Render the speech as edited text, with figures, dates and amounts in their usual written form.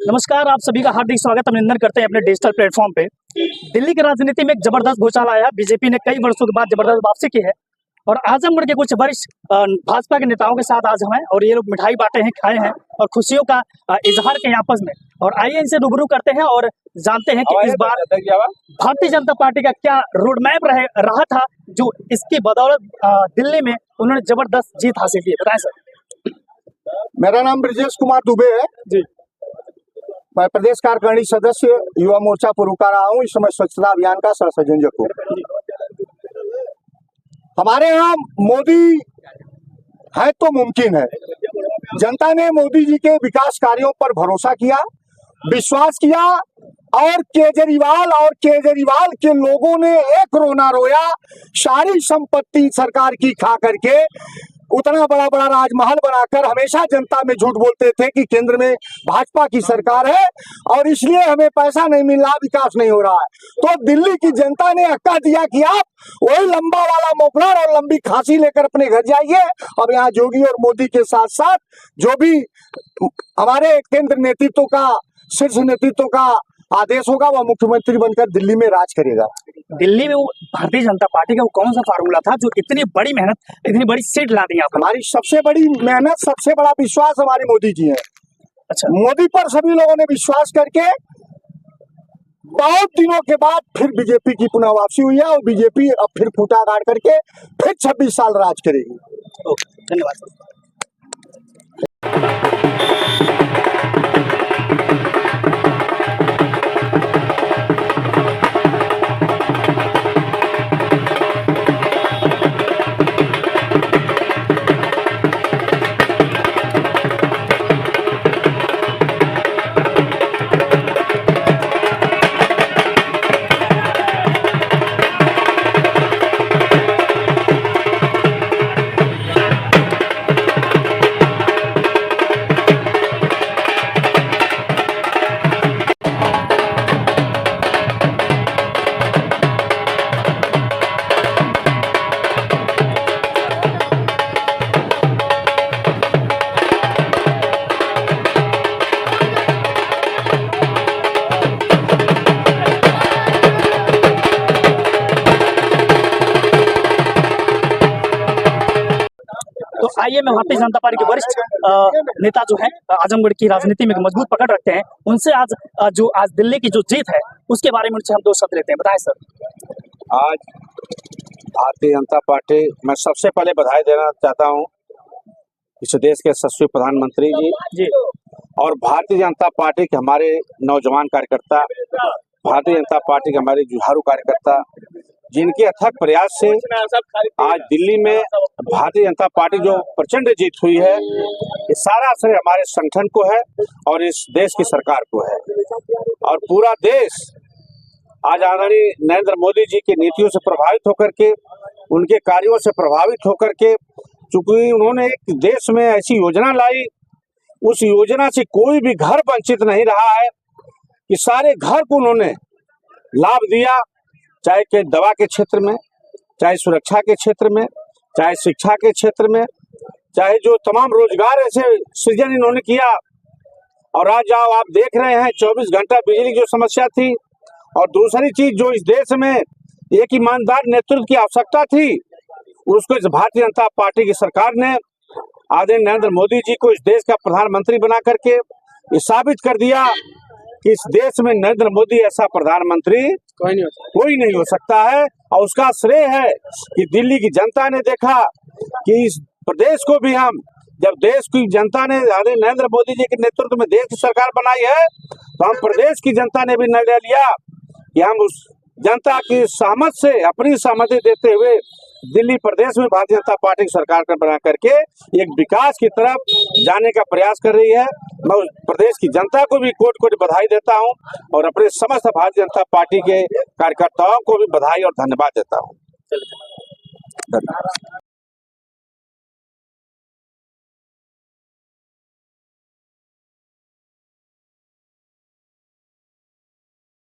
नमस्कार, आप सभी का हार्दिक स्वागत अभिनंदन करते हैं अपने डिजिटल प्लेटफॉर्म पे। दिल्ली की राजनीति में एक जबरदस्त घोटाला आया। बीजेपी ने कई वर्षों के बाद जबरदस्त वापसी की है और आजमगढ़ के कुछ वरिष्ठ भाजपा के नेताओं के साथ आज हम हैं और ये लोग मिठाई बांटे हैं, खाए हैं और खुशियों का इजहार किए आपस में। और आइए इनसे रूबरू करते हैं और जानते हैं कि इस बार भारतीय जनता पार्टी का क्या रोड मैप रहा था जो इसकी बदौलत दिल्ली में उन्होंने जबरदस्त जीत हासिल की है। बताएं सर। मेरा नाम ब्रजेश कुमार दुबे है जी। मैं प्रदेश कार्यकारिणी सदस्य युवा मोर्चा पुरुका रहा हूँ। इस समय स्वच्छता अभियान का सह संयोजक हूँ। हमारे यहाँ मोदी है तो मुमकिन है। जनता ने मोदी जी के विकास कार्यों पर भरोसा किया, विश्वास किया और केजरीवाल के लोगों ने एक रोना रोया। सारी संपत्ति सरकार की खा करके उतना बड़ा राजमहल बनाकर हमेशा जनता में झूठ बोलते थे कि केंद्र में भाजपा की सरकार है और इसलिए हमें पैसा नहीं मिल रहा, विकास नहीं हो रहा है। तो दिल्ली की जनता ने हक्का दिया कि आप वही लंबा वाला मोफलर और लंबी खांसी लेकर अपने घर जाइए। अब यहाँ योगी और मोदी के साथ साथ जो भी हमारे केंद्र नेतृत्व का, शीर्ष नेतृत्व का आदेश होगा वह मुख्यमंत्री बनकर दिल्ली में राज करेगा। दिल्ली में वो भारतीय जनता पार्टी का वो कौन सा फार्मूला था जो इतनी बड़ी मेहनत, इतनी बड़ी सीट ला दी आप? हमारी सबसे बड़ी मेहनत, सबसे बड़ा विश्वास हमारे मोदी जी है। अच्छा। मोदी पर सभी लोगों ने विश्वास करके बहुत दिनों के बाद फिर बीजेपी की पुनः वापसी हुई है और बीजेपी अब फिर खूंटा गाड़ करके फिर 26 साल राज करेगी। ओके, धन्यवाद। तो आइए मैं भारतीय जनता पार्टी के वरिष्ठ नेता जो है आजमगढ़ की राजनीति में मजबूत पकड़ रखते हैं, उनसे आज आज दिल्ली की जो जीत है उसके बारे में उनसे हम 2 शब्द लेते हैं। बताएं सर। आज भारतीय जनता पार्टी, मैं सबसे पहले बधाई देना चाहता हूं इस देश के यशस्वी प्रधानमंत्री जी और भारतीय जनता पार्टी के हमारे नौजवान कार्यकर्ता, भारतीय जनता पार्टी के हमारे जुझारू कार्यकर्ता, जिनके अथक प्रयास से आज दिल्ली में भारतीय जनता पार्टी जो प्रचंड जीत हुई है, ये सारा असर हमारे संगठन को है और इस देश की सरकार को है। और पूरा देश आज आदरणीय नरेंद्र मोदी जी की नीतियों से प्रभावित होकर के, उनके कार्यों से प्रभावित होकर के, चूंकि उन्होंने एक देश में ऐसी योजना लाई, उस योजना से कोई भी घर वंचित नहीं रहा है कि सारे घर को उन्होंने लाभ दिया, चाहे के दवा के क्षेत्र में, चाहे सुरक्षा के क्षेत्र में, चाहे शिक्षा के क्षेत्र में, चाहे जो तमाम रोजगार ऐसे सृजन इन्होंने किया। और आज जाओ आप देख रहे हैं 24 घंटा बिजली की जो समस्या थी, और दूसरी चीज जो इस देश में एक ईमानदार नेतृत्व की आवश्यकता थी, उसको इस भारतीय जनता पार्टी की सरकार ने आदरणीय नरेंद्र मोदी जी को इस देश का प्रधानमंत्री बना करके ये साबित कर दिया कि इस देश में नरेंद्र मोदी ऐसा प्रधानमंत्री कोई नहीं हो सकता है। और उसका श्रेय है कि दिल्ली की जनता ने देखा कि इस प्रदेश को भी हम, जब देश की जनता ने आदरणीय नरेंद्र मोदी जी के नेतृत्व में देश की सरकार बनाई है, तो हम प्रदेश की जनता ने भी निर्णय लिया कि हम उस जनता की सहमत से अपनी सहमति देते हुए दिल्ली प्रदेश में भारतीय जनता पार्टी की सरकार का बना करके एक विकास की तरफ जाने का प्रयास कर रही है। मैं उस प्रदेश की जनता को भी कोटि कोटि बधाई देता हूं और अपने समस्त भारतीय जनता पार्टी के कार्यकर्ताओं को भी बधाई और धन्यवाद देता हूं।